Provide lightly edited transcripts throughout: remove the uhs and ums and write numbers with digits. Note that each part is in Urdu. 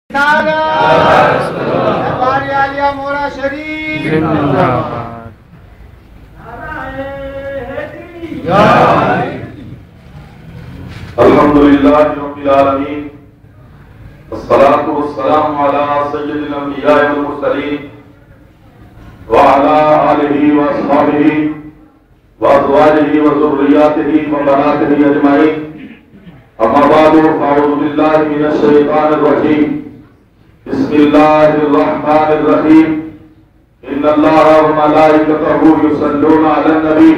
دربار عالیہ مولا شریف الحمدللہ رب العالمین والصلاة والسلام علی سید الانبیاء والمرسلین وعلی آلہ واصحابہ وازواجہ وذریاتہ وبناتہ اجمعین اما بعد فاعوذ باللہ من الشیطان الرجیم بسم اللہ الرحمن الرحیم ان اللہ وملائکتہ یصلون علی النبی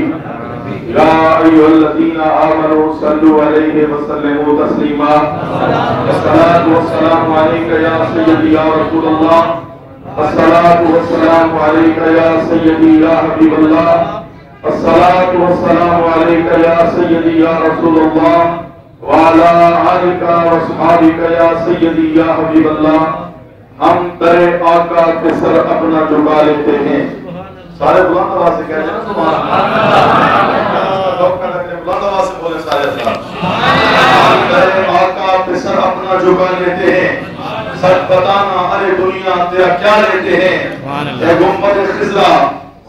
یا ایھا الذین آمنوا صلوا علیہ وسلموا تسلیما الصلاۃ والسلام علیک یا سیدی یا رسول اللہ الصلاۃ والسلام علیک یا سیدی یا حبیب اللہ الصلاۃ والسلام علیک یا سیدی یا رسول اللہ وعلی آلک واصحابک یا سیدی یا حبیب اللہ ہم در آقا کے سر اپنا جھکا لیتے ہیں سارے بلند آواز سے کہہ جائیں سبحان اللہ بلند آواز سے بولیں سارے ہم در آقا کے سر اپنا جھکا لیتے ہیں سچ بتانا ارے دنیا تیرا کیا لیتے ہیں اے گنبد خضرا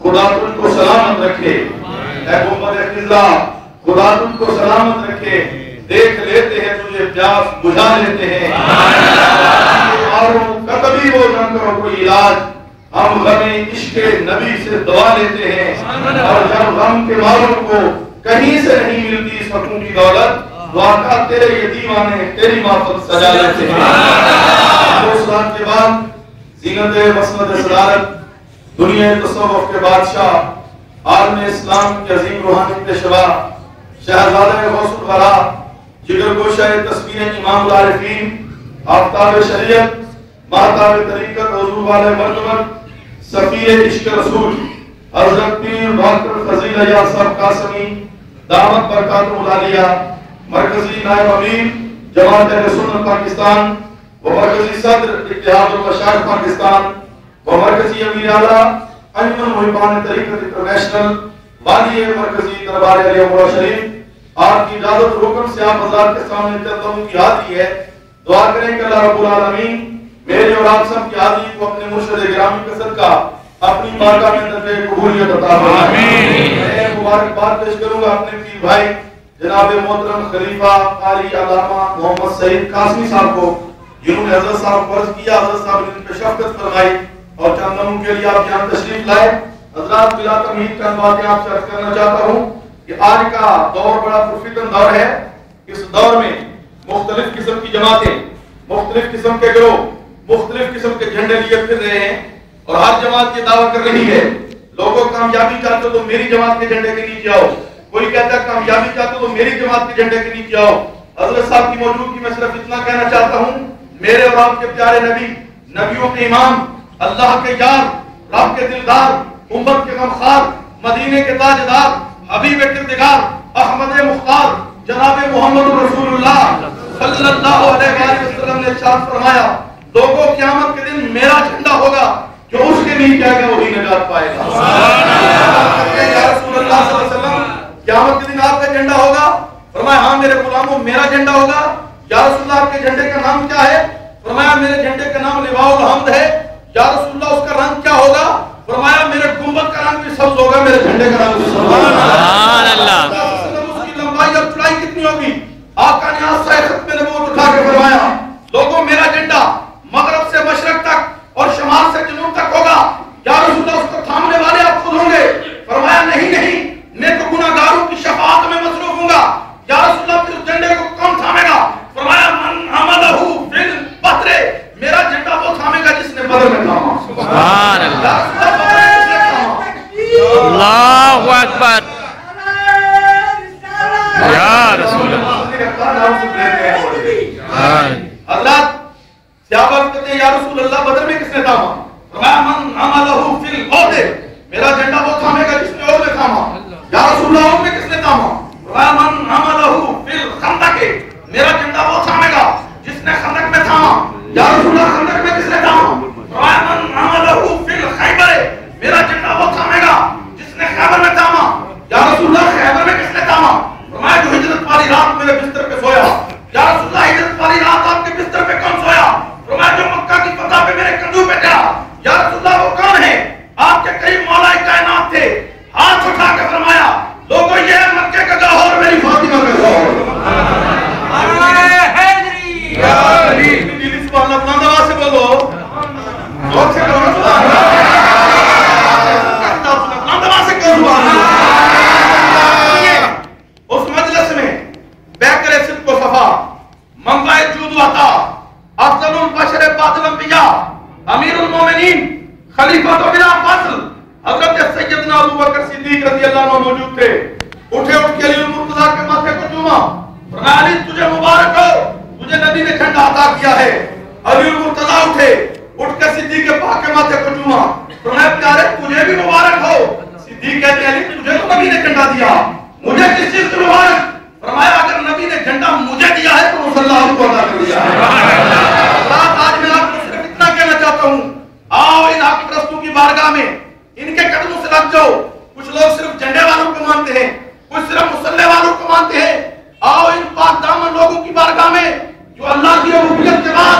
خدا تجھ کو سلامت رکھے اے گنبد خضرا خدا تجھ کو سلامت رکھے دیکھ لیتے ہیں تجھے پیاس بجھا لیتے ہیں اور کبھی وہ نہ کرو کوئی علاج ہم غم عشق نبی سے دعا لیتے ہیں اور جب غم کے ماروں کو کہیں سے نہیں ملتی سکون کی دولت واقعہ تیرے یہ دیوانے تیری محفل سجا لیتے ہیں دو سال کے بعد زینت مسند صدارت دنیا تصوف کے بادشاہ عالم اسلام کے عظیم روحانی پیشوا شہزادہ غوث الورا جگر گوشہ تصویر امام العارفین آفتاب شریعت مہتاب طریقت حضور والے مرتبت سفیر عشق رسول حضرت پیر ڈاکٹر فضیل عیاض صاحب قاسمی دعوت برکاتہ العالیہ مرکزی نائب امیر جماعت اہل سنت پاکستان و مرکزی صدر اتحاد المشائخ پاکستان و مرکزی امیر اعلیٰ انجمن محبان طریقت انٹرنیشنل والی مرکزی دربار عالیہ مولا شریف آپ کی اجازت حکم سے آپ حضرات کے سامنے چلتا ہوں کی حاضری ہے دعا کریں کہ اللہ رب العالمین میرے اور آپ سب کی حاضری کو اپنے مرشد گرامی کا صدقہ اپنی بارگاہ میں درجہ قبولیت عطا فرمائے میں مبارکباد پیش کروں گا اپنے پیر بھائی جناب محترم خلیفہ قاری علامہ محمد سعید قاسمی صاحب کو جنہوں نے حضرت صاحب فرض کیا حضرت صاحب نے ان پہ شفقت فرمائی اور چند دنوں کے لیے آپ یہاں تشریف لائے حضرات بلا تمہید چند باتیں آپ سے عرض کرنا چاہتا ہوں کہ آج کا دور بڑا پرفتن دور ہے اس دور میں مختلف قسم کی جماعتیں مختلف قسم کے گروہ مختلف قسم کے جھنڈے لیے پھر رہے ہیں اور ہر جماعت یہ دعویٰ کر رہی ہے لوگوں کامیابی چاہتے ہو تو میری جماعت کے جھنڈے کے نیچے آؤ کوئی کہتا ہے کامیابی چاہتے ہو تو میری جماعت کے جھنڈے کے نیچے آؤ حضرت صاحب کی موجودگی میں صرف اتنا کہنا چاہتا ہوں میرے اور آپ کے پیارے نبی نبیوں کے امام اللہ کے یار رب کے دلدار امت کے غمخوار مدینے کے تاجدار حبیب کردگار احمد مختار جناب محمد رسول اللہ صلی اللہ علیہ وسلم نے ارشاد فرمایا لوگوں قیامت کے دن میرا جھنڈا ہوگا جو اس کے نیچے آئے گا وہی نجات پائے گا یا رسول اللہ صلی اللہ علیہ وسلم قیامت کے دن آپ کا جھنڈا ہوگا فرمایا ہاں میرے غلاموں میرا جھنڈا ہوگا یا رسول اللہ آپ کے جھنڈے کا نام کیا ہے فرمایا میرے جھنڈے کا نام لواء الحمد ہے یا رسول اللہ اس کا رنگ کیا ہوگا فرمایا میرے گنبد کا رنگ بھی سبز ہوگا میرے جھنڈے کا رنگ بھی سبز ہوگا سبحان اللہ اس کی لمبائی اور چوڑائی کتنی ہوگی آقا نے آسائے ختم نبوت اٹھا کے فرمایا لوگوں میرا جھنڈا مغرب سے مشرق تک اور شمال سے جنوب تک ہوگا یا رسول اللہ اس کو تھامنے والے آپ خود ہوں گے فرمایا نہیں میں تو گناہگاروں کی شفاعت میں مصروف ہوں گا یا رسول اللہ پھر اس جھنڈے کو کون تھامے گا فرمایا من حملہ فی البدر میرا جھنڈا وہ تھامے گا جس نے بدر میں تھاما سبحان اللہ اللہ اکبر یا رسول اللہ حضرات صحابہ کہتے ہیں یا رسول اللہ بدر میں کس نے تھاما فرمایا من حملہ فی الغد میرا جھنڈا وہ تھامے گا جس نے اور نے تھاما یا رسول اللہ اور میں کس نے تھاما فرمایا من حملہ فی الخندق میرا جھنڈا وہ تھامے گا جس نے خندق میں تھاما یا رسول اللہ خندق میں کس نے تھاما فرمایا من حملہ فی الخیبر میرا جھنڈا وہ تھامے گا جس نے خیبر میں تھاما یا رسول اللہ خیبر میں کس نے تھاما فرمایا جو ہجرت والی رات میرے بستر پہ سویا یا رسول اللہ ہجرت والی رات آپ کے بستر پہ کون سویا فرمایا جو المرسلین خلیفۃ بلا فصل حضرت سیدنا ابو بکر صدیق رضی اللہ عنہ موجود تھے. اٹھے اٹھ کے علی المرتضیٰ کے ماتھے کو چوما. فرمایا علی تجھے مبارک ہو, تجھے نبی نے جھنڈا عطا کیا ہے. علی المرتضیٰ اٹھے, اٹھ کے صدیق پاک کے ماتھے کو چوما. فرمایا پیارے تجھے بھی مبارک ہو. صدیق کہتے ہیں علی تجھے تو نبی نے جھنڈا دیا, مجھے کس چیز سے مبارک؟ فرمایا اگر نبی نے جھنڈا مجھے دیا ہے تو صلی اللہ کو عطا کر دیا ہے. آج میں آپ کو صرف اتنا کہنا چاہتا ہوں, آؤ ان حق پرستوں کی بارگاہ میں ان کے قدموں سے لگ جاؤ. کچھ لوگ صرف جھنڈے والوں کو مانتے ہیں, کچھ صرف مسلح والوں کو مانتے ہیں. آؤ ان پاک دامن لوگوں کی بارگاہ میں جو اللہ کی ربوبیت کے بعد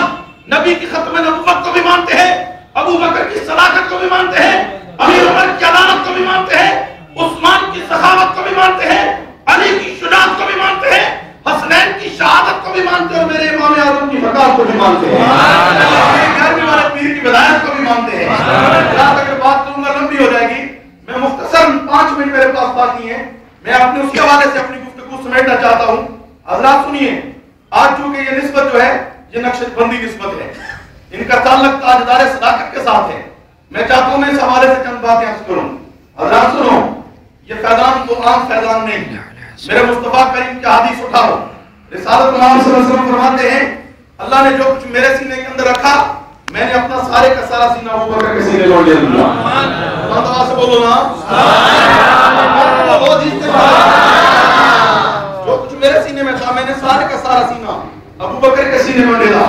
نبی کی ختم نبوت کو بھی مانتے ہیں, ابو بکر کی صداقت کو بھی مانتے ہیں, امیر عمر کی عدالت کو بھی مانتے ہیں, عثمان کی سخاوت کو بھی مانتے ہیں, علی کی شجاعت کو بھی مانتے ہیں, حسنین کی شہادت کو بھی مانتے ہیں, اور میرے امام اعظم کی وقار کو بھی مانتے ہیں, گھر میں والے پیر کی ولایت کو بھی مانتے ہیں. یہاں تک بات کروں گا لمبی ہو جائے گی, میں مختصر 5 منٹ میرے پاس باقی ہیں, میں اپنے اس کے حوالے سے اپنی گفتگو سمیٹنا چاہتا ہوں. حضرات سنیے, آج چونکہ یہ نسبت جو ہے یہ نقشبندی بندی نسبت ہے, ان کا تعلق تاجدار صداقت کے ساتھ ہے. میں چاہتا ہوں میں اس حوالے سے چند باتیں عرض کروں. حضرات سنو, یہ فیضان تو عام فیضان نہیں, میرے مصطفیٰ کریم کی حدیث اٹھاؤ. رسالت محمد صلی اللہ علیہ وسلم فرماتے ہیں اللہ نے جو کچھ میرے سینے کے اندر رکھا میں نے اپنا سارے کا سارا سینہ ابو بکر کے سینے میں ڈال دیا. مرتبہ سے بولو نا, جو کچھ میرے سینے میں تھا میں نے سارے کا سارا سینہ ابو بکر کے سینے میں ڈالا.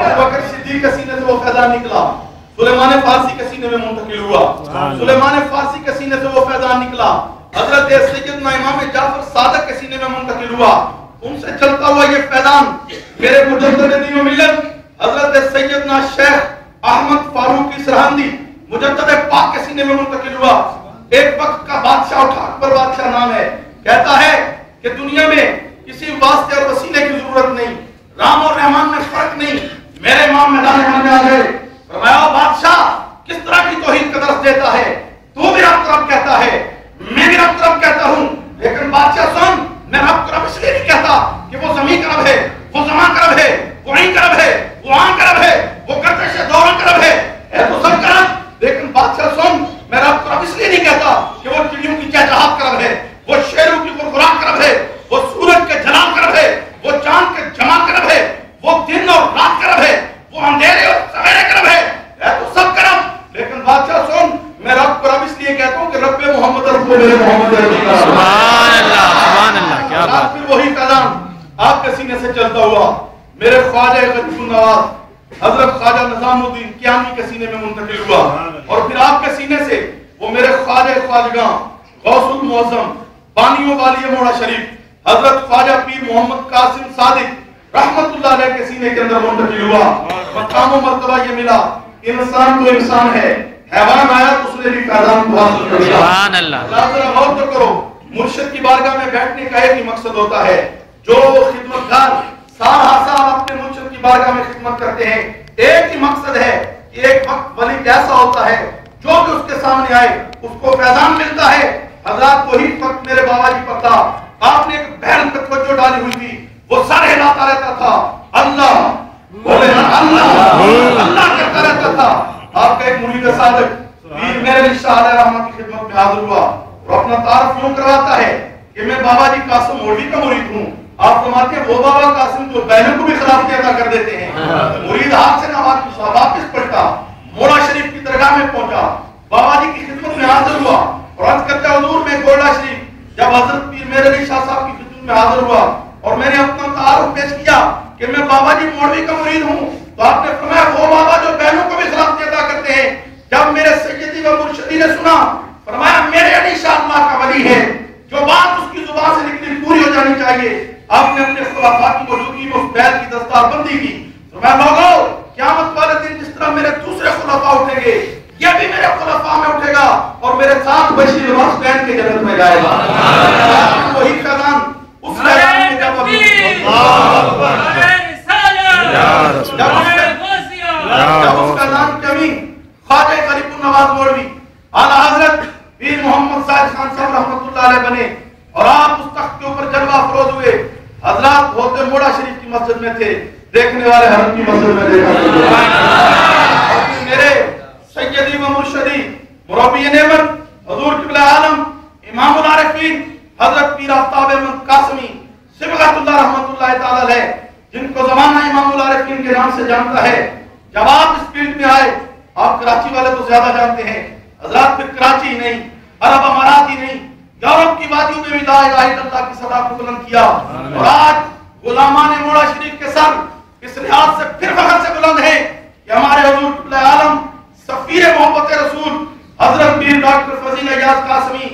ابو بکر صدیق کے سینے سے وہ فیضان نکلا, سلیمان فارسی کے سینے میں منتقل ہوا, سلیمان فارسی کے سینے سے وہ فیضان نکلا, حضرت سیدنا امام جعفر صادق کے سینے میں منتقل ہوا. ان سے چلتا ہوا یہ فیضان میرے مجدد دین و ملت حضرت سیدنا شیخ احمد فاروقی سرہندی مجدد پاک کے سینے میں منتقل ہوا. ایک وقت کا بادشاہ اٹھا, اکبر بادشاہ نام ہے, کہتا ہے کہ دنیا میں کسی واسطے اور وسیلے کی ضرورت نہیں, رام اور رحمان میں فرق نہیں, میرے امام میدان میں آ گئے. فرمایا بادشاہ کس طرح کی توحید کا درس دیتا ہے, تو بھی رب رب کہتا ہے, میں بھی رب رب کہتا ہوں, لیکن بادشاہ سن میں رب رب اس لیے نہیں کہتا کہ وہ زمین کا رب ہے, وہ زمان کا رب ہے, وہ عین کا رب ہے, وہ آن کا رب ہے, وہ گردش دوران کا رب ہے, ہے تو سب کا رب. لیکن بادشاہ سن میں رب رب اس لیے نہیں کہتا کہ وہ چڑیوں کی چہچہاہٹ کا رب ہے, وہ شیروں کی غرغراہٹ کا رب ہے, وہ سورج کے جلال کا رب ہے, وہ چاند کے جمال کا رب ہے, وہ دن اور رات کا رب ہے, وہ اندھیرے اور سویرے کا رب ہے تو سب کا رب. لیکن بادشاہ سن میں رب کو رب اس لیے کہتا ہوں کہ رب محمد رسول میرے محمد سبحان اللہ, سبحان اللہ, کیا بات. پھر وہی فیضان آپ کے سینے سے چلتا ہوا میرے خواجہ غریب النواز حضرت خواجہ نظام الدین کیانی کے سینے میں منتقل ہوا, اور پھر آپ کے سینے سے وہ میرے خواجہ خواجگاں غوث المعظم بانیوں والی موڑا شریف حضرت خواجہ پیر محمد قاسم صادق رحمت اللہ علیہ کے سینے کے اندر منتقل ہوا. مقام و مرتبہ یہ ملا, انسان تو انسان ہے, حیوان آیا تو اس نے بھی فیضان کو حاصل کر لیا. سبحان اللہ. ذرا غور تو کرو, مرشد کی بارگاہ میں بیٹھنے کا ایک ہی مقصد ہوتا ہے, جو خدمتگار سال اپنے مرشد کی بارگاہ میں خدمت کرتے ہیں ایک ہی مقصد ہے کہ ایک وقت ولی ایسا ہوتا ہے جو بھی اس کے سامنے آئے اس کو فیضان ملتا ہے. حضرات وہی وقت میرے بابا جی پر تھا, آپ نے ایک بہن پہ توجہ ڈالی ہوئی تھی, وہ سر ہلاتا رہتا تھا, اللہ بولے اللہ اللہ کہتا رہتا تھا. آپ کا ایک مرید صادق پیر میرے شاہ علیہ رحمہ کی خدمت میں حاضر ہوا اور اپنا تعارف یوں کرواتا ہے کہ میں بابا جی قاسم مولوی کا مرید ہوں. آپ فرماتے ہیں وہ بابا قاسم جو بہنوں کو بھی خلافت ادا کر دیتے ہیں. مرید ہاتھ سے نہ واپس پلٹا, موڑا شریف کی درگاہ میں پہنچا, بابا جی کی خدمت میں حاضر ہوا اور عرض کرتا حضور میں گولڈا شریف جب حضرت پیر میرے علی شاہ صاحب کی خدمت میں حاضر ہوا اور میں نے اپنا تعارف پیش کیا کہ میں بابا جی مولوی کا مرید ہوں, تو آپ نے فرمایا وہ بابا جو بہنوں کو بھی خلافت ادا کرتے ہیں. جب میرے سیدی و مرشدی نے سنا فرمایا میرے علی شاہ اللہ کا ولی ہے, جو بات اس کی زبان سے نکلی پوری ہو جانی چاہیے. آپ نے اپنے خلافات کی موجودگی میں اس بیعت کی دستار بندی کی. فرمایا لوگوں قیامت والے دن جس طرح میرے دوسرے خلفاء اٹھیں گے یہ بھی میرے خلفاء میں اٹھے گا اور میرے ساتھ بشری لباس پہن کے جنت میں جائے گا. وہی فیضان اس فیضان میں جب اس فیضان کی امین خواجہ غریب النواز مولوی اعلیٰ حضرت پیر محمد زاہد خان صاحب رحمۃ اللہ علیہ بنے اور آپ اس تخت کے اوپر جلوہ افروز ہوئے. حضرات ہوتے موڑا شریف کی مسجد میں تھے, دیکھنے والے حرم کی مسجد میں دیکھا. میرے سیدی و مرشدی مربی نعمت حضور قبلہ عالم امام العارفین حضرت پیر آفتاب احمد قاسمی صبغت اللہ رحمۃ اللہ تعالی علیہ، جن کو زمانہ امام العارفین کے نام سے جانتا ہے. جب آپ اس فیلڈ میں آئے، آپ کراچی والے تو زیادہ جانتے ہیں، حضرات پھر کراچی ہی نہیں، عرب امارات ہی نہیں، یورپ کی وادیوں میں بھی لا الہ الا اللہ کی صدا کو بلند کیا. اور آج غلامان موڑا شریف کے سر اس لحاظ سے پھر فخر سے بلند ہے کہ ہمارے حضور قبلہ عالم سفیر محبت رسول حضرت پیر ڈاکٹر فضیل ایاز قاسمی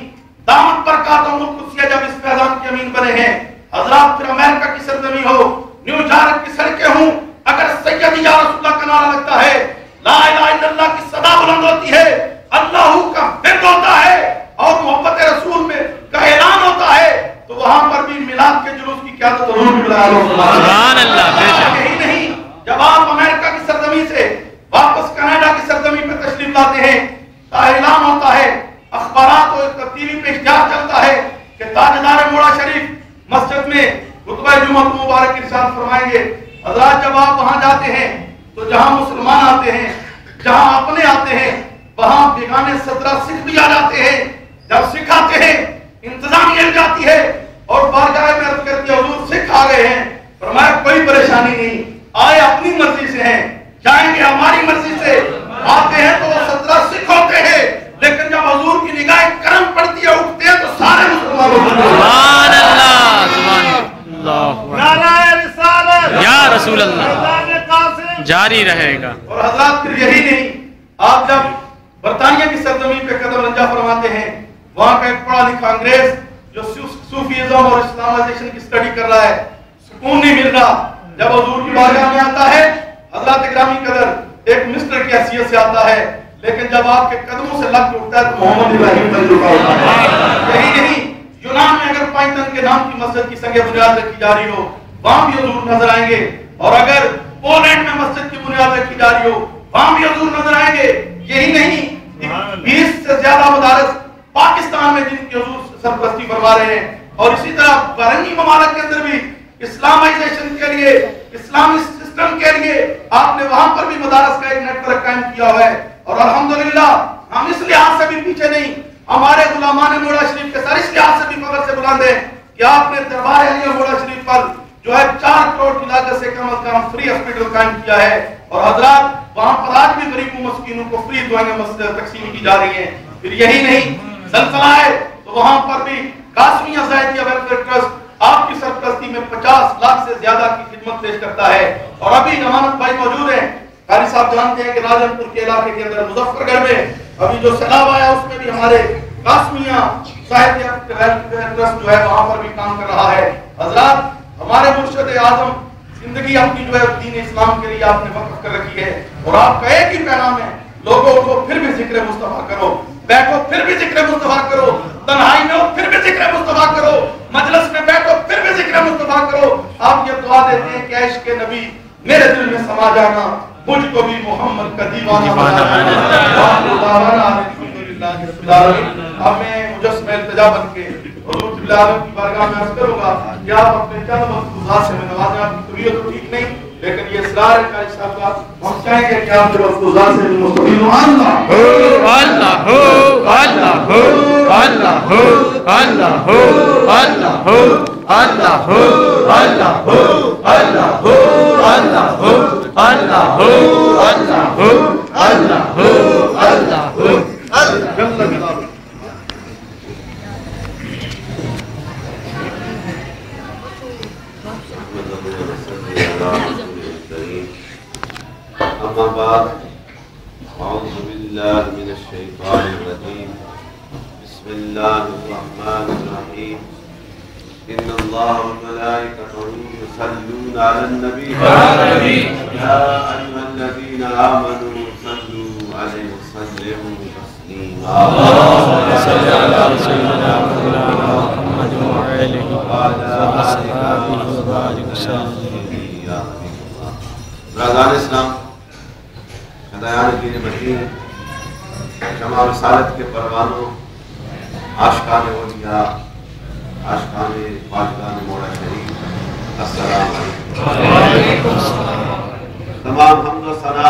دامت برکاتہم القدسیہ جب اس فیضان کے امین بنے ہیں. حضرات پھر امریکہ کی سرزمین ہو، نیو یارک کی سڑکیں ہوں، اگر سیدی یا رسول اللہ کا نعرہ لگتا ہے، لا الہ الا اللہ کی صدا بلند ہوتی ہے، اللہ کا ورد ہوتا ہے اور محبت رسول میں کا اعلان ہوتا ہے، تو وہاں پر بھی میلاد کے جلوس کی قیادت حضور قبلہ عالم سبحان اللہ. بے شک. یہی نہیں، جب آپ امریکہ کی سرزمین سے واپس کینیڈا کی سرزمین پہ تشریف لاتے ہیں، کا اعلان ہوتا ہے، اخبارات اور ٹی وی پہ اشتہار چلتا ہے کہ تاجدار موڑا شریف مسجد میں خطبہ جمعہ مبارک ارشاد فرمائیں گے. حضرات جب آپ وہاں جاتے ہیں تو جہاں مسلمان آتے ہیں، جہاں اپنے آتے ہیں، وہاں بیگانے 17 سکھ بھی آ جاتے ہیں. جب سکھ آتے ہیں انتظامیہ جاتی ہے اور بارگاہ میں عرض کرتی ہے حضور سکھ آ گئے ہیں. فرمایا کوئی پریشانی نہیں، آئے اپنی مرضی سے ہیں، جائیں گے ہماری مرضی سے. آتے ہیں تو وہ 17 سکھ ہوتے ہیں، لیکن جب حضور کی نگاہ کرم پڑتی ہے اٹھتے ہیں تو سارے مسلمان ہوتے ہیں. سبحان اللہ. سبحان اللہ. نعرہ رسالت یا رسول اللہ فیضان قاسم جاری رہے گا. اور حضرات پھر یہی نہیں، آپ جب برطانیہ کی سرزمین پہ قدم رنجا فرماتے ہیں، وہاں کا ایک پڑھا لکھا انگریز جو صوفیزم اور اسلامائزیشن کی سٹڈی کر رہا ہے، سکون نہیں مل رہا. جب حضور کی بارگاہ میں آتا ہے، حضرات گرامی قدر ایک مسٹر کی حیثیت سے آتا ہے، لیکن جب آپ کے قدموں سے لگ اٹھتا ہے تو محمد ابراہیم بن چکا ہوتا ہے. یہی نہیں، یونان میں اگر پائتن کے نام کی مسجد کی سنگ بنیاد رکھی جا رہی ہو، وہاں بھی حضور نظر آئیں گے. اور اگر پولینڈ میں مسجد کی بنیاد رکھی جا رہی ہو، وہاں بھی حضور نظر آئیں گے. یہی نہیں، 20 سے زیادہ مدارس پاکستان میں جن کی حضور سرپرستی فرما رہے ہیں. اور اسی طرح بحرینی ممالک کے اندر بھی اسلامائزیشن کے لیے، اسلامی سسٹم کے لیے آپ نے وہاں پر بھی مدارس کا ایک نیٹ ورک قائم کیا ہوا ہے. اور الحمدللہ ہم اس لحاظ سے بھی پیچھے نہیں، ہمارے غلامان موڑا شریف کے سر اس لحاظ سے بھی فخر سے بلند ہیں کہ آپ نے دربار علیہ موڑا شریف پر جو ہے 4 کروڑ کی لاگت سے کم از کم فری ہاسپٹل قائم کیا ہے. اور حضرات وہاں پر آج بھی غریبوں مسکینوں کو فری دوائیں تقسیم کی جا رہی ہیں. پھر یہی نہیں، زلزلہ ہے تو وہاں پر بھی قاسمیہ زاہدیہ ویلفیئر ٹرسٹ آپ کی سرپرستی میں 50 لاکھ سے زیادہ کی خدمت پیش کرتا ہے. اور ابھی ضمانت بھائی موجود ہیں، قاری صاحب جانتے ہیں کہ راجن پور کے علاقے کے اندر مظفر گڑھ میں ابھی جو سیلاب آیا اس میں بھی ہمارے قاسمیہ زاہدیہ ویلفیئر ٹرسٹ جو ہے وہاں پر بھی کام کر رہا ہے. حضرات ہمارے مرشد اعظم زندگی اپنی جو ہے دین اسلام کے لیے آپ نے وقف کر رکھی ہے. اور آپ کا ایک ہی پیغام ہے، لوگوں کو پھر بھی ذکر مصطفیٰ کرو، بیٹھو پھر بھی ذکر مصطفیٰ کرو، تنہائی میں ہو پھر بھی ذکر مصطفیٰ کرو، مجلس میں بیٹھو پھر بھی ذکر مصطفیٰ کرو. آپ یہ دعا دیتے ہیں کہ عشق نبی میرے دل میں سما جانا، مجھ کو بھی محمد کا دیوانہ بنانا. اب میں مجسمہ التجا بن کے حضور صلی اللہ علیہ وسلم کی بارگاہ میں عرض کروں گا کہ آپ اپنے چند ملفوظات سے میں نوازیں. آپ کی طبیعت تو ٹھیک نہیں، لیکن یہ اصرار ہے قاری صاحب کا، ہم چاہیں گے کہ آپ کے ملفوظات سے مستفید ہوں. اللہ اللہ ہو اللہ ہو اللہ ہو اللہ ہو اللہ ہو اللہ ہو اللہ ہو اللہ ہو اللہ ہو اللہ ہو اللہ ہو اللہ ہو اللہ ہو جل جلالہ. أما بعد أعوذ بالله من الشيطان الرجيم بسم الله الرحمن الرحيم إن الله وملائكته يصلون على النبي يا أيها الذين آمنوا صلوا عليه وسلموا تسليما اللهم صل على سيدنا محمد وعلى آله وصحبه وسلم. برادران اسلام، شدایان دین مدین، شمع رسالت کے پروانوں، عاشقان اولیاء، عاشقان خواجگان موڑا شریف، السلام علیکم. تمام حمد و ثنا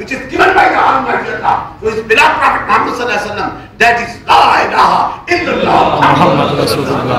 which is given by the Almighty Allah to his beloved Prophet Muhammad sallallahu alaihi wasallam, that is la ilaha illallah Muhammad Rasulullah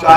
4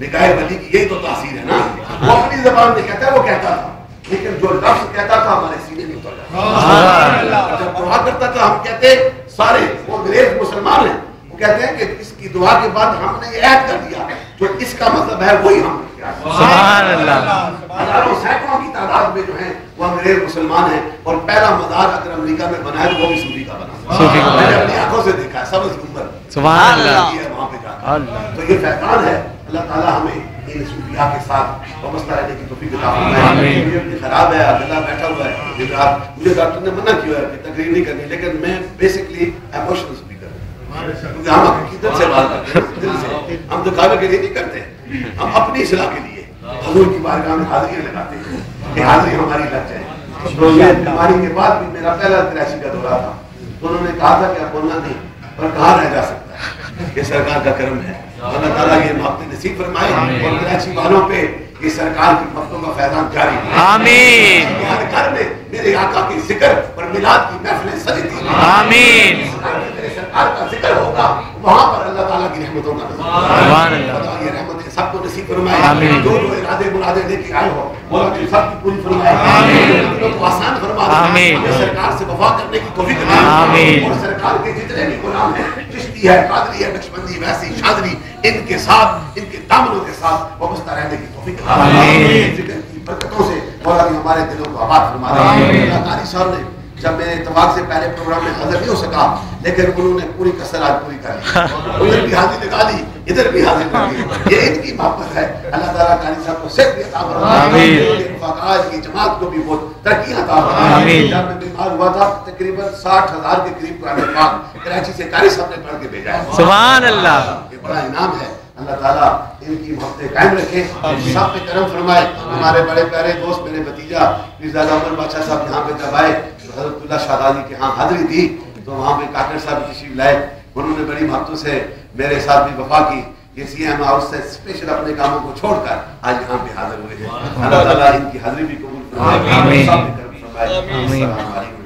نکاح ولی کی یہی تو تاثیر ہے نا. وہ اپنی زبان میں کہتا ہے وہ کہتا تھا, لیکن جو لفظ کہتا تھا ہمارے سینے میں اتر جاتا. جب دعا کرتا تھا ہم کہتے سارے وہ انگریز مسلمان ہیں, وہ کہتے ہیں کہ اس کی دعا کے بعد ہم نے یہ عہد کر دیا جو اس کا مطلب ہے وہی ہم نے کیا. سبحان اللہ. ہزاروں سینکڑوں کی تعداد میں جو ہیں وہ انگریز مسلمان ہیں, اور پہلا مزار اگر امریکہ میں بنا ہے تو وہ بھی صوفی کا بنا. میں نے اپنی آنکھوں سے دیکھا ہے, سبز گنبد سبحان اللہ. وہاں پہ جا کر. تو یہ فیضان ہے. اللہ تعالیٰ ہمیں ان صوفیاء کے ساتھ وابستہ رہنے کی توفیق عطا فرمائے. طبیعت خراب ہے, عبداللہ بیٹھا ہوا ہے, مجھے ڈاکٹر نے منع کیا ہے کہ تقریر نہیں کرنی, لیکن میں بیسکلی ایموشنل اسپیکر ہوں, کیونکہ ہم حقیقت سے بات کرتے ہیں, دل سے. ہم دکھاوے کے لیے نہیں کرتے, ہم اپنی اصلاح کے لیے حضور کی بارگاہ میں حاضریاں لگاتے ہیں کہ حاضری ہماری لگ جائے. تو یہ بیماری کے بعد بھی میرا پہلا کراچی کا دورہ تھا, تو انہوں نے کہا تھا کہ اب بولنا نہیں, پر کہاں رہ جا سکتا ہے, یہ سرکار کا کرم ہے. اللہ تعالیٰ یہ محبت نصیب فرمائے, اور کراچی والوں پہ یہ سرکار کی محبتوں کا فیضان جاری ہے. آمین. ہر گھر میں میرے آقا کی ذکر اور میلاد کی محفلیں سجتی ہیں. آمین. میرے سرکار کا ذکر ہوگا, وہاں پر اللہ تعالیٰ کی رحمتوں کا نظر. سبحان اللہ. یہ رحمتیں سب کو نصیب فرمائے. جو جو ارادے مرادے لے کے آئے ہو مولا کی سب کی پوری فرمائے. دلوں کو آسان فرما دے. ہمیں سرکار سے وفا کرنے کی توفیق عطا فرمائے. اور سرکار کے جتنے بھی غلام ہیں, چشتی ہے, قادری ہے, نقشبندی, ویسی, شاذلی, ان کے ساتھ, ان کے دامنوں کے ساتھ وابستہ رہنے کی توفیق عطا فرمائے. ذکر کی برکتوں سے مولا کی ہمارے دلوں کو آباد فرما دے. اللہ قاری صاحب نے جب میرے اتفاق سے پہلے پروگرام میں حاضر نہیں ہو سکا, لیکن انہوں نے پوری کسر آج پوری کر لی, ادھر بھی حاضری لگا لی, ادھر بھی حاضری کر لی. یہ ان کی محبت ہے. اللہ تعالیٰ قاری صاحب کو صحت بھی عطا فرمائے, آج کی جماعت کو بھی بہت ترقی عطا فرمائے. جب میں بیمار ہوا تھا تقریباً 60,000 کے قریب قرآن پاک کراچی سے قاری صاحب نے پڑھ کے بھیجا ہے. سبحان اللہ. یہ بڑا انعام ہے. اللہ تعالیٰ ان کی محبتیں قائم رکھے, سب پہ کرم فرمائے. ہمارے بڑے پیارے دوست میرے بھتیجا مرزا عمر بادشاہ صاحب یہاں پہ جب آئے تو حضرت اللہ شہزادی کے ہاں حاضری دی, تو وہاں پہ کاکر صاحب تشریف لائے. انہوں نے بڑی محبتوں سے میرے ساتھ بھی وفا کی. یہ سی ایم ہاؤس سے اسپیشل اپنے کاموں کو چھوڑ کر آج یہاں پہ حاضر ہوئے ہیں. اللہ تعالیٰ ان کی حاضری بھی قبول فرمائے, سب پہ کرم فرمائے. السلام علیکم.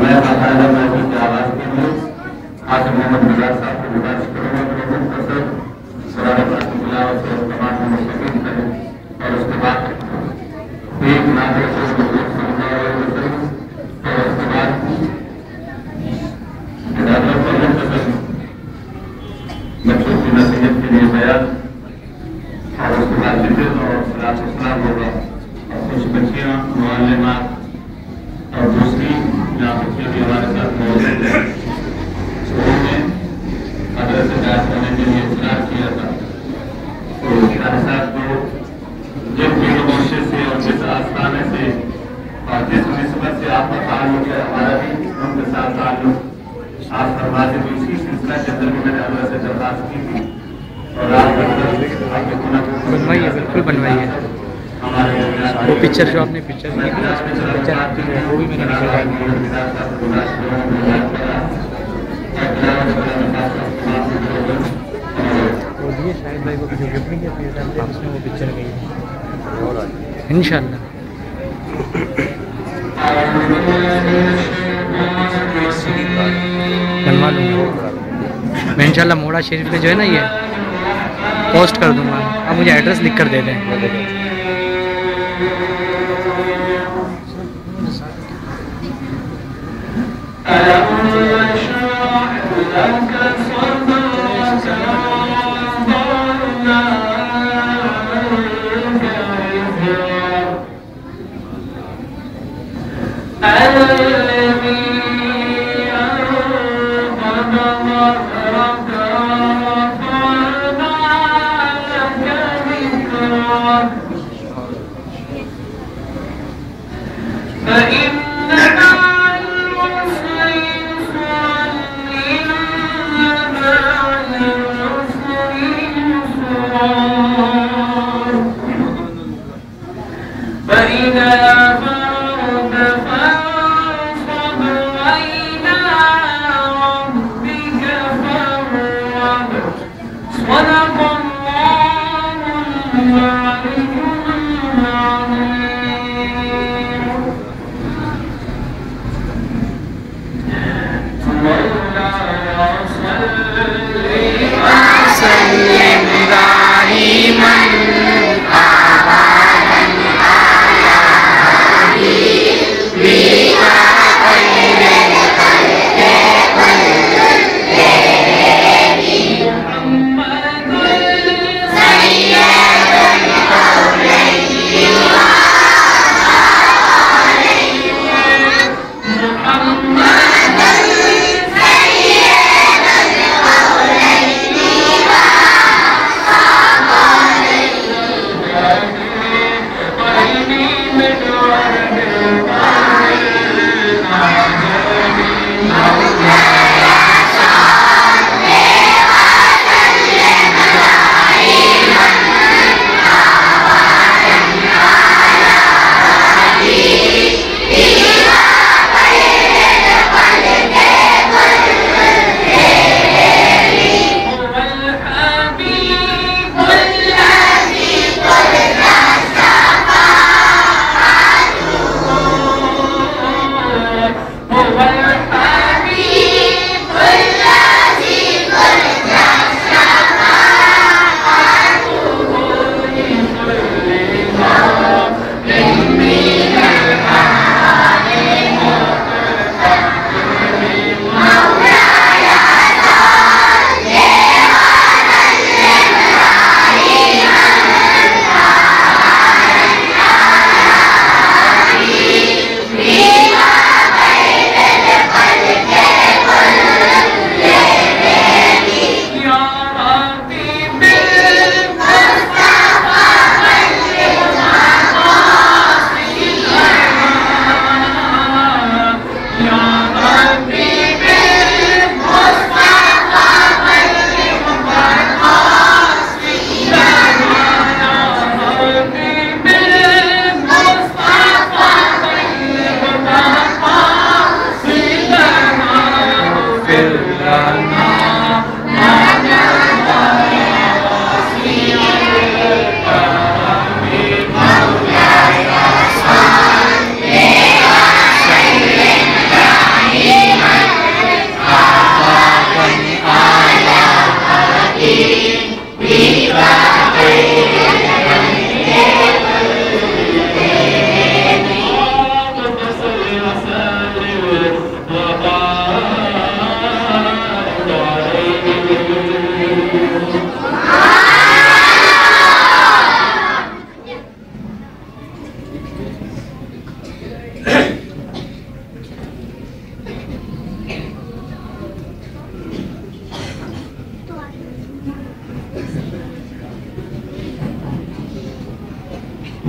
میں بتایا میں کی آواز کے لیے آج محمد مزار صاحب کو گزارش کروں گا کہ مختصر سرار پاکی تلاوت سے تمام کو مستقیم کریں, اور اس کے بعد ایک ناظر سے حضور صلی اللہ علیہ وسلم, اور اس کے بعد اجازت اور مختصر بچوں کی نصیحت کے لیے بیان, اور اس کے بعد ذکر اور صلاۃ و سلام ہوگا, اور کچھ بچیاں معلمات اور دوسری جہاں بچیوں بھی ہمارے ساتھ موجود ہیں. انہوں نے مدرسے بیان کرنے کے لیے اصرار کیا تھا, تو شاہ صاحب کو جن بھی گوشے سے اور جس آستانے سے اور جس نسبت سے آپ کا تعلق ہے, ہمارا بھی ان کے ساتھ تعلق, آپ فرماتے ہوئے اسی سلسلہ کے اندر بھی میں نے حضرت سے درخواست کی تھی, اور آپ بنوائیے, بالکل بنوائیے. وہ پکچر جو آپ نے پکچر پکچر آپ کی وہ بھی میں نے نکلوائی. وہ دیے شاہد بھائی کو جو گفٹ نہیں کیا اس میں وہ پکچر گئی ہے انشاءاللہ. بنوا لوں گا میں انشاءاللہ. موڑا شریف میں جو ہے نا یہ پوسٹ کر دوں گا, آپ مجھے ایڈریس لکھ کر دے دیں. صدق الله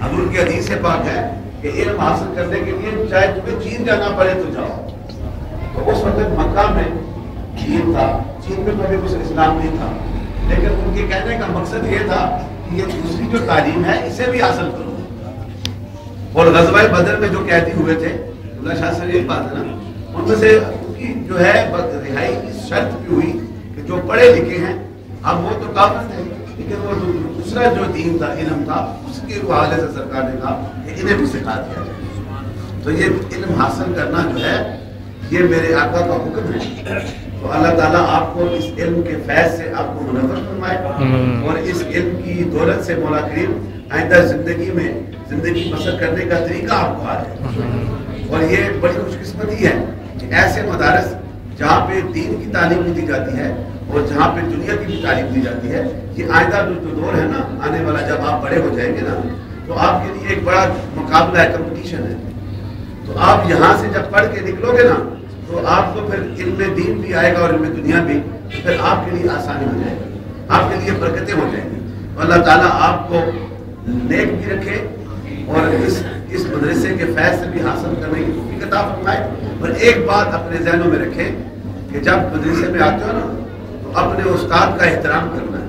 حضور کی حدیث پاک ہے کہ علم حاصل کرنے کے لیے چاہے تمہیں چین جانا پڑے تو جاؤ. تو اس وقت مکہ میں چین تھا, چین میں کبھی کچھ اسلام نہیں تھا, لیکن ان کے کہنے کا مقصد یہ تھا کہ یہ دوسری جو تعلیم ہے اسے بھی حاصل کرو. اور غزوہ بدر میں جو قیدی ہوئے تھے, اللہ شاہ سے یہ بات ہے نا, ان میں سے ان کی جو ہے رہائی کی شرط بھی ہوئی کہ جو پڑھے لکھے ہیں, اب وہ تو کافر تھے لیکن وہ دوسرا جو دین تھا, علم تھا, اس کے حوالے سے سرکار نے کہا کہ انہیں بھی سکھا دیا جائے. تو یہ علم حاصل کرنا جو ہے یہ میرے آقا کا حکم ہے. تو اللہ تعالیٰ آپ کو اس علم کے فیض سے آپ کو منور فرمائے اور اس علم کی دولت سے مولا کریم آئندہ زندگی میں زندگی بسر کرنے کا طریقہ آپ کو آ جائے. اور یہ بڑی خوش قسمتی ہے کہ ایسے مدارس جہاں پہ دین کی تعلیم بھی دی جاتی ہے اور جہاں پہ دنیا کی بھی تعلیم دی جاتی ہے, یہ آئندہ جو دور ہے نا آنے والا, جب آپ بڑے ہو جائیں گے نا تو آپ کے لیے ایک بڑا مقابلہ ہے, کمپٹیشن ہے. تو آپ یہاں سے جب پڑھ کے نکلو گے نا تو آپ کو پھر علم دین بھی آئے گا اور علم دنیا بھی, پھر آپ کے لیے آسانی ہو جائے گی, آپ کے لیے برکتیں ہو جائیں گی. تو اللہ تعالیٰ آپ کو نیک بھی رکھے اور اس مدرسے کے فیض سے بھی حاصل کرنے کی توفیق عطا فرمائے. اور ایک بات اپنے ذہنوں میں رکھیں کہ جب مدرسے میں آتے ہو نا تو اپنے استاد کا احترام کرنا ہے,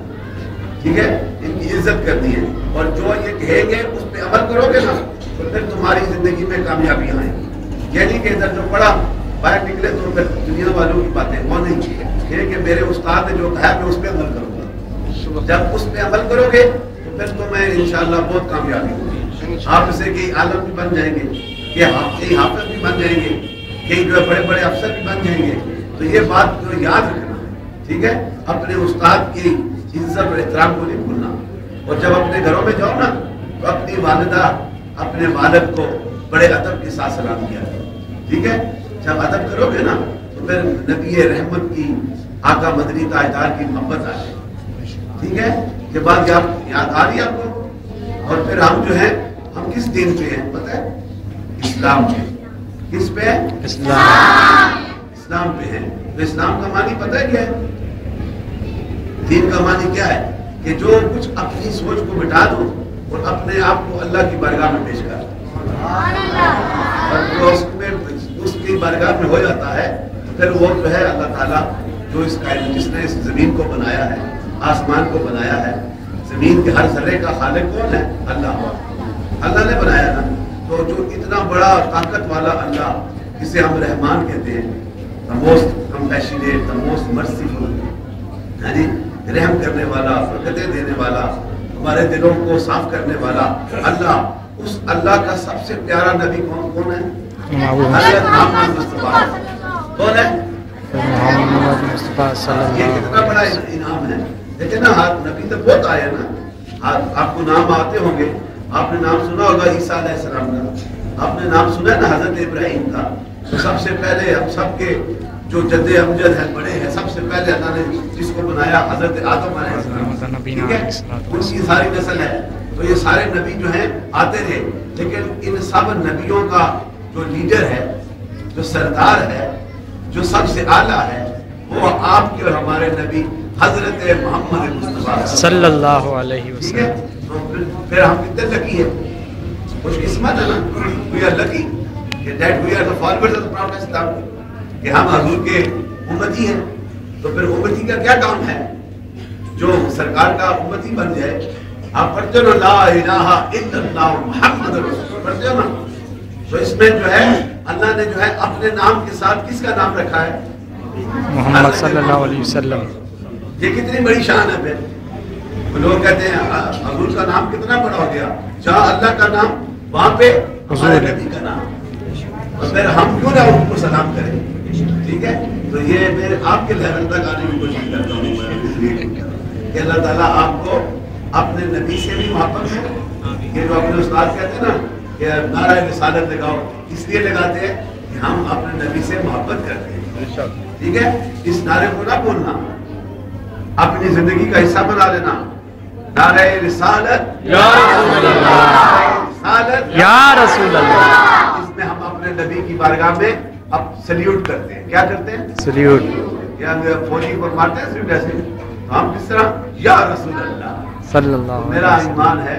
ٹھیک ہے, ان کی عزت کرنی ہے, اور جو یہ کہیں گے اس پہ عمل کرو گے نا تو پھر تمہاری زندگی میں کامیابی آئیں گی. یعنی کہ ادھر جو پڑھا باہر نکلے تو پھر دنیا والوں کی باتیں وہ نہیں کہ میرے استاد نے جو کہا میں اس پہ عمل کروں گا. جب اس پہ عمل کرو گے تو پھر تمہیں انشاءاللہ بہت کامیابی ہوگی. آپ اسے کئی عالم بھی بن جائیں گے, کئی حافظ بھی بن جائیں گے, کئی جو ہے بڑے بڑے افسر بھی بن جائیں گے. تو یہ بات جو یاد رکھنا ہے, ٹھیک ہے, اپنے استاد کی عزت اور احترام کو نہیں بھولنا. اور جب اپنے گھروں میں جاؤ نا تو اپنی والدہ اپنے والد کو بڑے ادب کے ساتھ سلام کیا جائے, ٹھیک ہے. جب ادب کرو گے نا تو پھر نبی رحمت کی آقا مدنی تاجدار کی محبت آ جائے, ٹھیک ہے. یہ بات یاد آ رہی ہے آپ کو. اور پھر ہم جو ہے ہم کس دین پہ ہیں پتہ ہے؟ اسلام پہ. کس پہ؟ اسلام پہ ہیں. تو اسلام کا معنی پتہ ہے کیا ہے؟ دین کا معنی کیا ہے کہ جو کچھ اپنی سوچ کو مٹا دو اور اپنے آپ کو اللہ کی بارگاہ میں پیش کر دو, اور جو اس کی بارگاہ میں ہو جاتا ہے تو پھر وہ جو ہے اللہ تعالیٰ جو جس نے اس زمین کو بنایا ہے, آسمان کو بنایا ہے, زمین کے ہر ذرے کا خالق کون ہے؟ اللہ نے بنایا نا. تو جو اتنا بڑا طاقت والا اللہ جسے ہم رحمان کہتے ہیں, the most compassionate, the most merciful, یعنی رحم کرنے والا, برکتیں دینے والا, ہمارے دلوں کو صاف کرنے والا اللہ, اس اللہ کا سب سے پیارا نبی کون ہے؟ حضرت محمد مصطفیٰ. کون ہے؟ محمد مصطفیٰ صلی اللہ علیہ وسلم. یہ کتنا بڑا انعام ہے. دیکھیں نا, نبی تو بہت آئے نا, آپ کو نام آتے ہوں گے, آپ نے نام سنا ہوگا عیسیٰ علیہ السلام کا, آپ نے نام سنا ہے نا حضرت ابراہیم کا. تو سب سے پہلے ہم سب کے جو جد امجد ہیں, بڑے ہیں, سب سے پہلے اللہ نے جس کو بنایا حضرت آدم علیہ السلام, ٹھیک ہے, ان کی ساری نسل ہے. تو یہ سارے نبی جو ہیں آتے رہے, لیکن ان سب نبیوں کا جو لیڈر ہے, جو سردار ہے, جو سب سے اعلیٰ ہے, وہ آپ کے اور ہمارے نبی حضرت محمد مصطفیٰ صلی اللہ علیہ وسلم. ٹھیک ہے. تو پھر ہم کتنے لکی ہیں, خوش قسمت ہے نا, we are lucky that we are the followers of the Prophet Islam, کہ ہم حضور کے امتی ہیں. تو پھر امتی کا کیا کام ہے؟ جو سرکار کا امتی بن جائے. آپ پڑھتے ہو لا الہ الا اللہ محمد رسول اللہ, پڑھتے ہو نا. تو اس میں جو ہے اللہ نے جو ہے اپنے نام کے ساتھ کس کا نام رکھا ہے؟ محمد صلی اللہ علیہ وسلم. یہ کتنی بڑی شان ہے. پھر لوگ کہتے ہیں حضور کا نام کتنا بڑا ہو گیا, جہاں اللہ کا نام وہاں پہ ہمارے نبی کا نام. تو پھر ہم کیوں نہ ان کو سلام کریں, ٹھیک ہے. تو یہ میں آپ کے لیول تک آنے کی کوشش کرتا ہوں کہ اللہ تعالیٰ آپ کو اپنے نبی سے بھی محبت ہے. یہ جو اپنے استاد کہتے ہیں نا کہ نعرہ رسالت لگاؤ, اس لیے لگاتے ہیں کہ ہم اپنے نبی سے محبت کرتے ہیں, ٹھیک ہے. اس نعرے کو نہ بولنا, اپنی زندگی کا حصہ بنا لینا. نعرہ رسالت یا رسول اللہ, رسالت یا رسول اللہ. اس میں ہم اپنے نبی کی بارگاہ میں اب سلیوٹ کرتے ہیں. کیا کرتے ہیں؟ سلیوٹ. یا فوجی پر مارتے ہیں سلیوٹ ایسے, تو ہم کس طرح یا رسول اللہ صلی اللہ. میرا ایمان ہے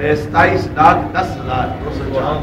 27,10,254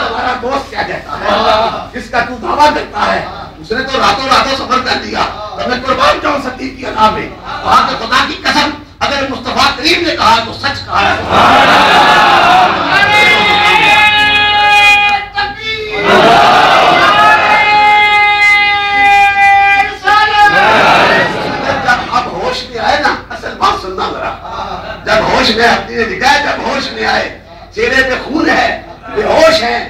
تمہارا دوست کیا کہتا ہے، جس کا تو دعویٰ کرتا ہے، اس نے تو راتوں راتوں سفر کر دیا، تو میں قربان جاؤں صدیق کی ادا میں، وہاں کے خدا کی قسم اگر مصطفیٰ کریم نے کہا تو سچ کہا ہے۔ جب ہوش میں اپنی نے لکھا ہے، جب ہوش میں آئے، چہرے پہ خون ہے، بے ہوش ہیں،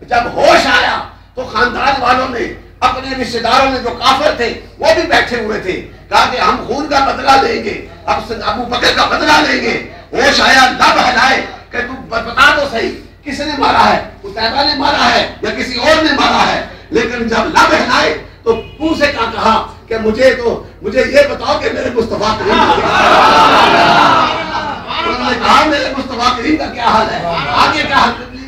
جب ہوش آیا تو خاندان والوں نے، اپنے رشتہ داروں نے جو کافر تھے وہ بھی بیٹھے ہوئے تھے، کہا کہ ہم خون کا بدلہ لیں گے، اب ابو بکر کا بدلہ لیں گے۔ ہوش آیا، لب ہلائے کہ تو بتا تو صحیح کس نے مارا ہے، قتیبہ نے مارا ہے یا کسی اور نے مارا ہے، لیکن جب لب ہلائے تو منہ سے کہا کہ مجھے یہ بتاؤ کہ میرے مصطفیٰ کریم انہوں نے کہا میرے مصطفیٰ کریم کا کیا حال ہے، آگے کیا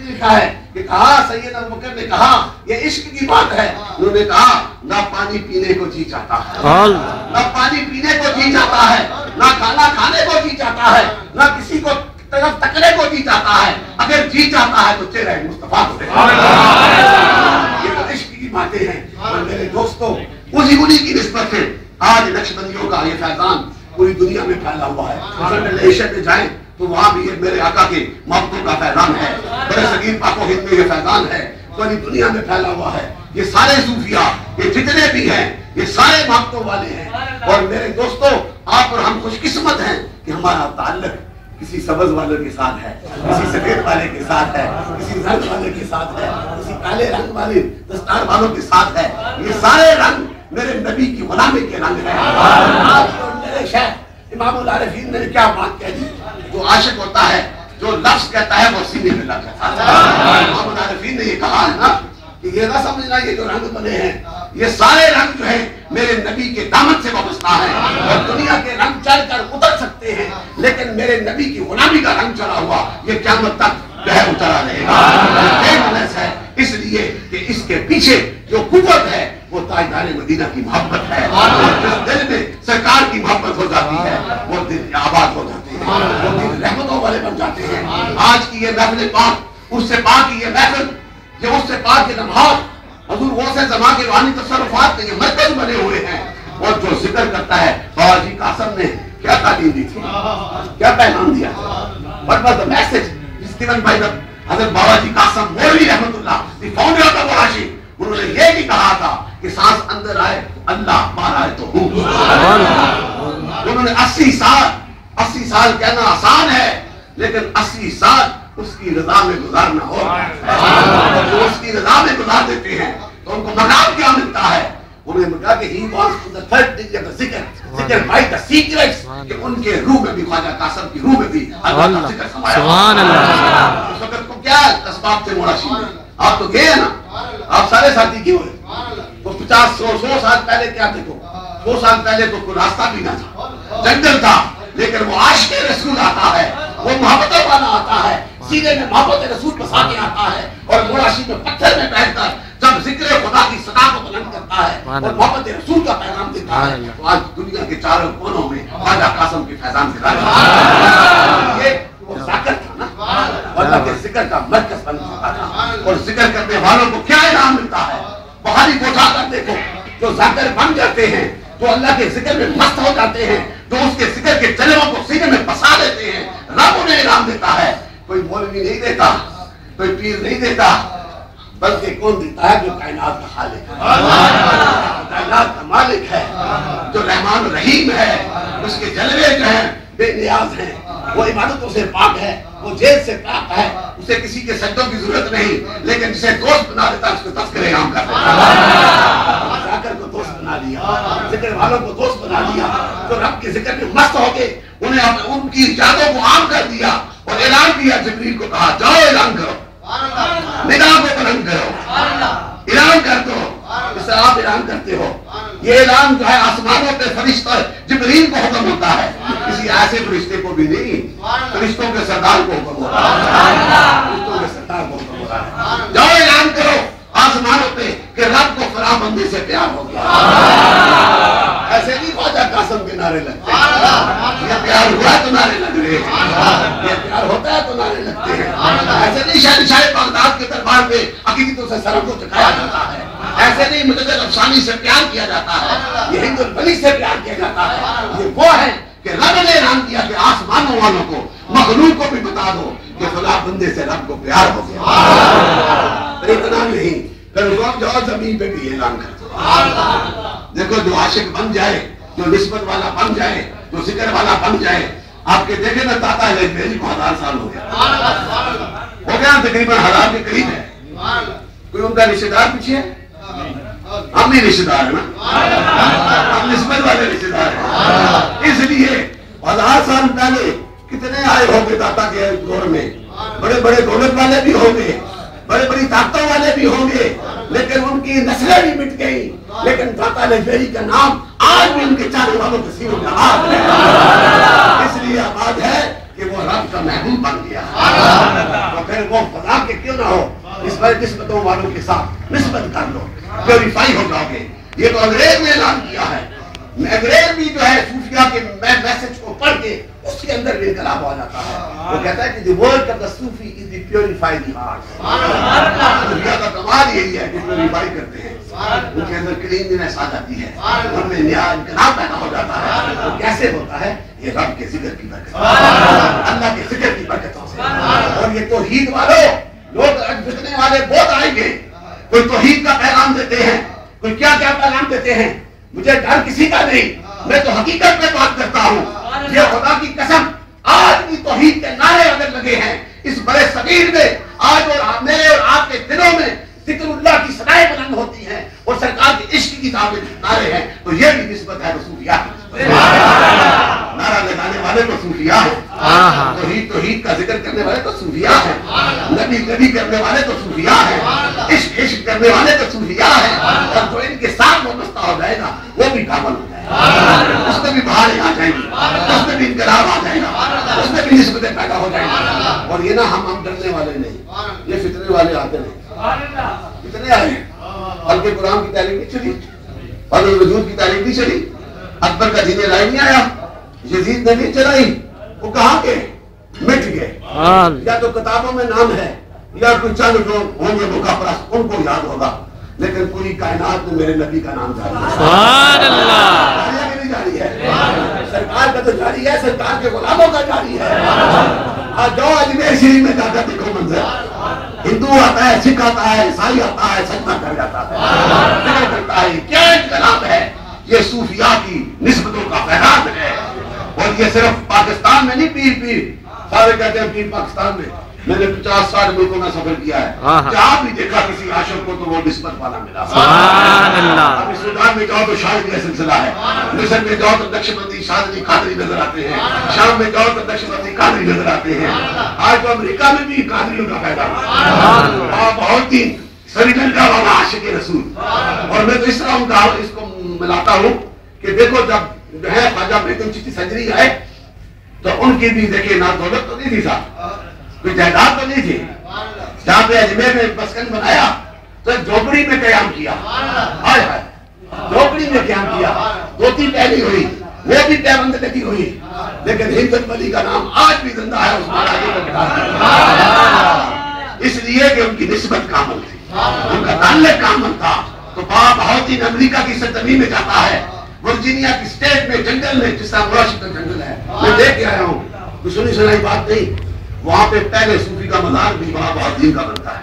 لکھا ہے کہ کہا سیدنا ابو بکر نے کہا یہ عشق کی بات ہے، انہوں نے کہا نہ پانی پینے کو جی چاہتا ہے، نہ پانی پینے کو جی چاہتا ہے، نہ کھانا کھانے کو جی چاہتا ہے، نہ کسی کو طرف تکنے کو جی چاہتا ہے، اگر جی چاہتا ہے تو چہرہ مصطفیٰ کو دیکھا۔ یہ تو عشق کی باتیں ہیں۔ اور میرے دوستوں انہی کی نسبت سے آج نقشبندیوں کا یہ فیضان پوری دنیا میں پھیلا ہوا ہے۔ اگر میں ایشیا میں جائیں تو وہاں بھی یہ میرے آقا کے محبتوں کا فیضان ہے، بڑے صغیر پاک و ہند میں یہ فیضان ہے، پوری دنیا میں پھیلا ہوا ہے۔ یہ سارے صوفیاء، یہ جتنے بھی ہیں، یہ سارے محبتوں والے ہیں۔ اور میرے دوستوں آپ اور ہم خوش قسمت ہیں کہ ہمارا تعلق کسی سبز والے کے ساتھ ہے، کسی سفید والے کے ساتھ ہے، کسی زرد والے کے ساتھ ہے، کسی کالے رنگ والے دستار والوں کے ساتھ ہے۔ یہ سارے رنگ میرے نبی کی غلامی کے رنگ ہیں۔ میرے شیخ امام العارفین نے کیا بات کہہ دی، جو عاشق ہوتا ہے جو لفظ کہتا ہے وہ سینے میں لگ جاتا ہے۔ امام العارفین نے یہ کہا ہے نا کہ یہ نہ سمجھنا یہ جو رنگ بنے ہیں یہ سارے رنگ جو ہیں میرے نبی کے دامن سے وابستہ ہیں، اور دنیا کے رنگ چڑھ کر اتر سکتے ہیں لیکن میرے نبی کی غلامی کا رنگ چڑھا ہوا یہ قیامت تک جو ہے اترا رہے گا۔ ہے اس لیے کہ اس کے پیچھے جو قوت ہے وہ تاجدار مدینہ کی محبت ہے، جس دل میں سرکار کی محبت ہو جاتی ہے وہ دل آباد ہو جاتے ہیں، وہ دل رحمتوں والے بن جاتے ہیں۔ آج کی یہ محفل پاک، اس سے پاک کی یہ محفل، یہ اس سے پاک کے لمحات حضور غوث زمان کے روحانی تصرفات کے یہ مرکز بنے ہوئے ہیں۔ اور جو ذکر کرتا ہے بابا جی قاسم نے کیا تعلیم دی تھی، کیا پیغام دیا، what was the message given by the حضرت بابا جی قاسم مولوی رحمت اللہ the founder of the Borashi، انہوں نے یہ بھی کہا تھا کہ سانس اندر آئے اللہ باہر آئے تو ہوں۔ انہوں نے 80 سال کہنا آسان ہے لیکن 80 سال اس کی رضا میں گزارنا ہوگا۔ جو اس کی رضا میں گزار دیتے ہیں تو ان کو مقام کیا ملتا ہے؟ انہیں کہا کہ he wants to the third degree of the ذکر by the secrets، کہ ان کے روح میں بھی خواجہ قاسم کی روح میں بھی اللہ کا ذکر سمایا۔ سبحان اللہ۔ اس وقت کو کیا اسباب تھے موڑاشی میں؟ آپ تو گئے نا، آپ سارے ساتھی کیوں ہیں؟ تو 50-100 سال پہلے کیا تھے؟ 100 سال پہلے تو کوئی راستہ بھی نہ تھا، جنگل تھا، لیکن وہ عاشق رسول آتا ہے، وہ محبتوں والا آتا ہے، سینے میں محبت رسول بسا کے آتا ہے، اور موڑاشی میں پتھر میں بیٹھ کر جب ذکر خدا کی صدا کو بلند کرتا ہے اور محبت رسول کا پیغام دیتا ہے تو آج دنیا کے چاروں کونوں میں خواجہ قاسم کے فیضان سے یہ وہ ذکر تھا نا، اللہ کے ذکر کا مرکز بن چکا تھا۔ اور ذکر کرنے والوں کو کیا انعام ملتا ہے؟ بخاری کو اٹھا کر دیکھو، جو ذاکر بن جاتے ہیں، جو اللہ کے ذکر میں مست ہو جاتے ہیں، جو اس کے ذکر کے جلووں کو سینے میں بسا لیتے ہیں، رب انہیں انعام دیتا ہے۔ کوئی مولوی نہیں دیتا، کوئی پیر نہیں دیتا، بلکہ کون دیتا ہے؟ جو کائنات کا خالق ہے، کائنات کا مالک ہے، جو رحمان رحیم ہے، اس کے جلوے جو ہیں بے نیاز ہیں، وہ عبادتوں سے پاک ہے، وہ جیل سے پاک ہے، اسے کسی کے سجدوں کی ضرورت نہیں، لیکن جسے دوست بنا دیتا ہے اس کو تذکرے عام کر دیتا ہے۔ ذاکر کو دوست بنا لیا، ذکر والوں کو دوست بنا لیا، جو رب کے ذکر میں مست ہو گئے انہیں ان کی یادوں کو عام کر دیا اور اعلان کیا۔ جبریل کو کہا جاؤ اعلان کرو، نگاہ کو بلند کرو، اعلان کر دو، جسے آپ اعلان کرتے ہو۔ یہ اعلان جو ہے آسمانوں پہ فرشتہ جبریل کو حکم ہوتا ہے، کسی ایسے فرشتے کو بھی نہیں، فرشتوں کے سردار کو حکم ہوتا ہے، فرشتوں کے سردار کو حکم ہوتا ہے۔ جاؤ اعلان کرو آسمانوں پہ کہ رب کو فراہ بندی سے پیار ہو گیا۔ ایسے نہیں خواجہ قاسم قسم کے نعرے لگتے ہیں، یہ پیار ہوا ہے تو نعرے لگ رہے ہیں، یہ پیار ہوتا ہے تو نعرے لگتے ہیں۔ ایسے نہیں شہنشاہ بغداد کے دربار میں عقیدتوں سے سرم کو چکھایا جاتا ہے، ایسے نہیں مجدد افسانی سے پیار کیا جاتا ہے، یہ ہند البلی سے پیار کیا جاتا ہے۔ یہ وہ ہے کہ رب نے اعلان کیا کہ آسمانوں والوں کو مخلوق کو بھی بتا دو کہ فلاں بندے سے رب کو پیار ہو گیا۔ اتنا نہیں، پھر جاؤ زمین پہ بھی اعلان کر دو۔ دیکھو جو عاشق بن جائے، جو نسبت والا بن جائے، جو ذکر والا بن جائے، آپ کے دیکھیں نا داتا لائبریری کو 1000 سال ہو گیا، ہو گیا تقریباً 1000 کے قریب ہے۔ کوئی ان کا رشتہ دار پیچھے ہے؟ ہم بھی رشتہ دار ہیں نا، ہم نسبت والے رشتہ دار ہیں۔ اس لیے 1000 سال پہلے کتنے آئے ہوں گے داتا کے دور میں، بڑے بڑے دولت والے بھی ہوں گے، بڑے بڑی طاقتوں والے بھی ہوں گے، لیکن ان کی نسلیں بھی مٹ گئی، لیکن داتا لائبریری کا نام آج بھی ان کے چاہنے والوں کے سینوں میں آباد ہے۔ اس لیے آباد ہے کہ وہ رب کا محبوب بن گیا، تو پھر وہ خدا کے کیوں نہ ہو، اس پر نسبتوں والوں کے ساتھ نسبت کر لو، پیوریفائی ہو جاؤ گے۔ یہ تو انگریز نے اعلان کیا ہے، انگریز بھی جو ہے صوفیہ کے میسج کو پڑھ کے اس کے اندر بھی انقلاب آ جاتا ہے۔ وہ کہتا ہے کہ the work of the Sufi is to purify the heart۔ صوفیہ کا کمال یہی ہے کہ پیوریفائی کرتے ہیں، ان کے اندر کلیننس آ جاتی ہے، ان میں نیا انقلاب پیدا ہو جاتا ہے۔ وہ کیسے ہوتا ہے؟ یہ رب کے ذکر کی برکت، اللہ کے ذکر کی برکتوں سے۔ اور یہ توحید والوں، لوگ بکنے والے بہت آئیں گے، کوئی توحید کا پیغام دیتے ہیں، کوئی کیا کیا پیغام دیتے ہیں، مجھے ڈر کسی کا نہیں، میں تو حقیقت میں بات کرتا ہوں۔ یہ خدا کی قسم، آج بھی توحید کے نعرے اگر لگے ہیں اس بڑے صغیر میں، آج اور میرے اور آپ کے دلوں میں ذکر اللہ کی صدائیں بلند ہوتی ہیں اور سرکار کے عشق کی نعرے ہیں، تو یہ بھی نسبت ہے صوفیہ کی۔ نعرہ لگانے والے تو صوفیہ ہیں، توحید کا ذکر کرنے والے تو صوفیہ ہیں، نبی کرنے والے تو صوفیہ ہیں، عشق کرنے والے تو صوفیہ ہیں، اور جو ان کے ساتھ وابستہ ہو جائے گا وہ بھی کامل ہو جائے گا، اس میں بھی بہاریں آ جائیں گی، اس میں بھی انقلاب آ جائے گا، اس میں بھی نسبتیں پیدا ہو جائیں گی۔ اور یہ نا ہم ڈرنے والے نہیں، یہ فتنے والے آتے نہیں، کتنے آئے ہیں؟ بلکہ قرآن کی تعلیم نہیں چلی، فضل الوجود کی تعلیم نہیں چلی، اکبر کا دین الہی نہیں آیا، یزید نے نہیں چلائی، وہ کہاں کے مٹ گئے، یا تو کتابوں میں نام ہے یا کوئی چند لوگ ہوں گے مکہ پرست، ان کو یاد ہوگا، لیکن پوری کائنات میں میرے نبی کا نام جاری ہے۔ سبحان اللہ، جاری ہے، سرکار کا تو جاری ہے، سرکار کے غلاموں کا جاری ہے۔ آج جاؤ اجمیر شریف میں جا کر دیکھو منظر، ہندو آتا ہے، سکھ آتا ہے، عیسائی آتا ہے، سجدہ کر جاتا ہے، ذکر کرتا ہے، کیا انقلاب ہے! یہ صوفیاء کی نسبتوں کا فیضان ہے، اور یہ صرف پاکستان میں نہیں، پیر سارے کہتے ہیں پیر پاکستان میں، میں نے 50-60 ملکوں میں سفر کیا ہے، جہاں بھی دیکھا کسی عاشق کو تو وہ نسبت والا ملا۔ سبحان اللہ، ابھی سودان میں جاؤ تو شاہد کا سلسلہ ہے، مصر میں جاؤ تو نقشبندی شاذلی قادری نظر آتے ہیں، شام میں جاؤ تو نقشبندی قادری نظر آتے ہیں، آج تو امریکہ میں بھی قادریوں کا پیدا بہت ہی سری لنکا والا عاشق رسول۔ اور میں تو اس طرح اس کو ملاتا ہوں کہ دیکھو جب جو ہے خواجہ بیگم چشتی سنجری آئے تو ان کی بھی دیکھیں نہ دولت تو نہیں تھی صاحب، کوئی جائیداد تو نہیں تھی، جہاں پہ اجمیر میں مسکن بنایا تو ایک جھوپڑی میں قیام کیا، جھوپڑی میں قیام کیا، دھوتی پہنی ہوئی، وہ بھی پیبند لگی ہوئی، لیکن ہند البلی کا نام آج بھی زندہ ہے، اس مہاراجے کو بٹھا دیا، اس لیے کہ ان کی نسبت کامل تھی، ان کا تعلق کامل تھا۔ تو بہت ہی امریکہ کی سرزمین میں جاتا ہے، ورجینیا کی سٹیٹ میں جنگل میں، جس طرح مراشد کا جنگل ہے، میں دیکھ کے آیا ہوں، کوئی سنی سنائی بات نہیں، وہاں پہ پہلے صوفی کا مزار بھی وہاں بہت دین کا بنتا ہے،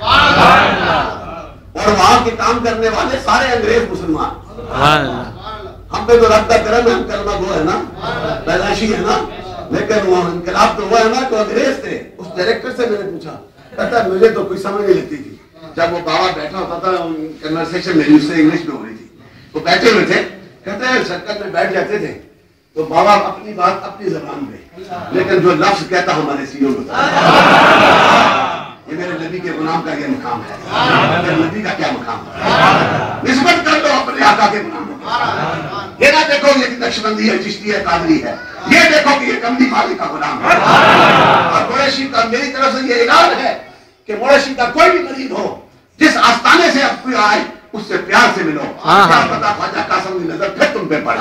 اور وہاں کے کام کرنے والے سارے انگریز مسلمان۔ ہم پہ تو رب کا کرم ہے، ہم کلمہ گو ہے نا، پیدائشی ہے نا، لیکن وہ انقلاب تو ہوا ہے نا، تو انگریز تھے۔ اس ڈائریکٹر سے میں نے پوچھا، کہتا ہے مجھے تو کوئی سمجھ نہیں لگتی تھی، جب وہ بابا بیٹھا ہوتا تھا کنورسیشن میری اس سے انگلش میں ہو رہی تھی، وہ بیٹھے ہوئے تھے، کہتے ہیں سرکت میں بیٹھ جاتے تھے تو بابا اپنی بات اپنی زبان میں، لیکن جو لفظ کہتا ہمارے سینوں میں ہوتا ہے۔ یہ میرے نبی کے غلام کا یہ مقام ہے، میرے نبی کا کیا مقام ہے، نسبت کر دو اپنے آقا کے غلاموں کو۔ یہ نہ دیکھو یہ نقشبندی ہے، چشتی ہے، قادری ہے، یہ دیکھو کہ یہ کملی فاضل کا غلام ہے۔ اور موریشی کا میری طرف سے یہ اعلان ہے کہ موریشی کا کوئی بھی مریض ہو، جس آستانے سے اب کوئی آئے اس سے پیار سے ملو، کیا پتا خواجہ قاسم کی نظر پھر تم پہ پڑے۔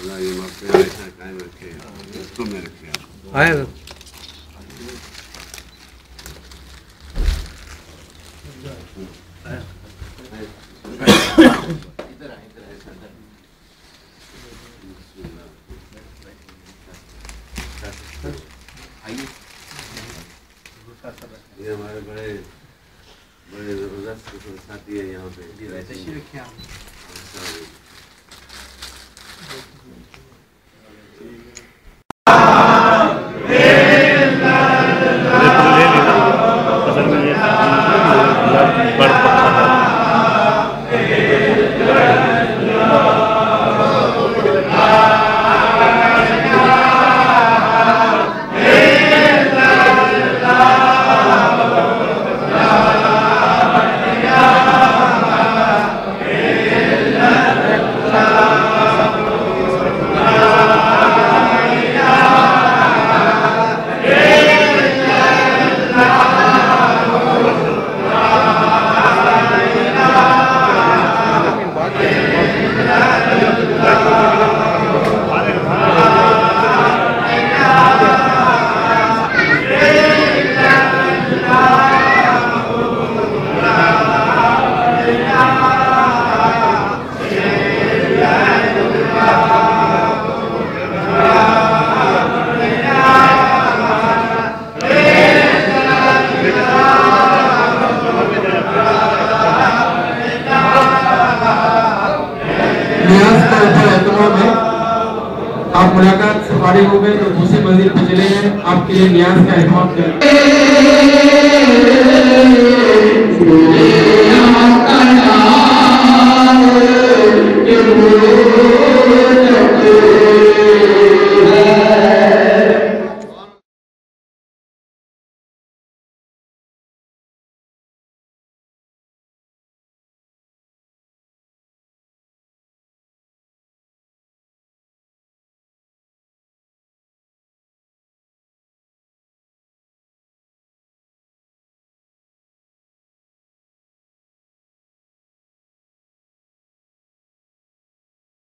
یہ مقصد ایسا قائم رکھے اس کو میں رکھے آئے یہ ہمارے بڑے بڑے زبردست ساتھی ہیں یہاں پہ آپ ملاقات سے فارغ ہو گئے تو دوسری منزل پہ چلے ہیں آپ کے لیے نیاز کا اہتمام کریں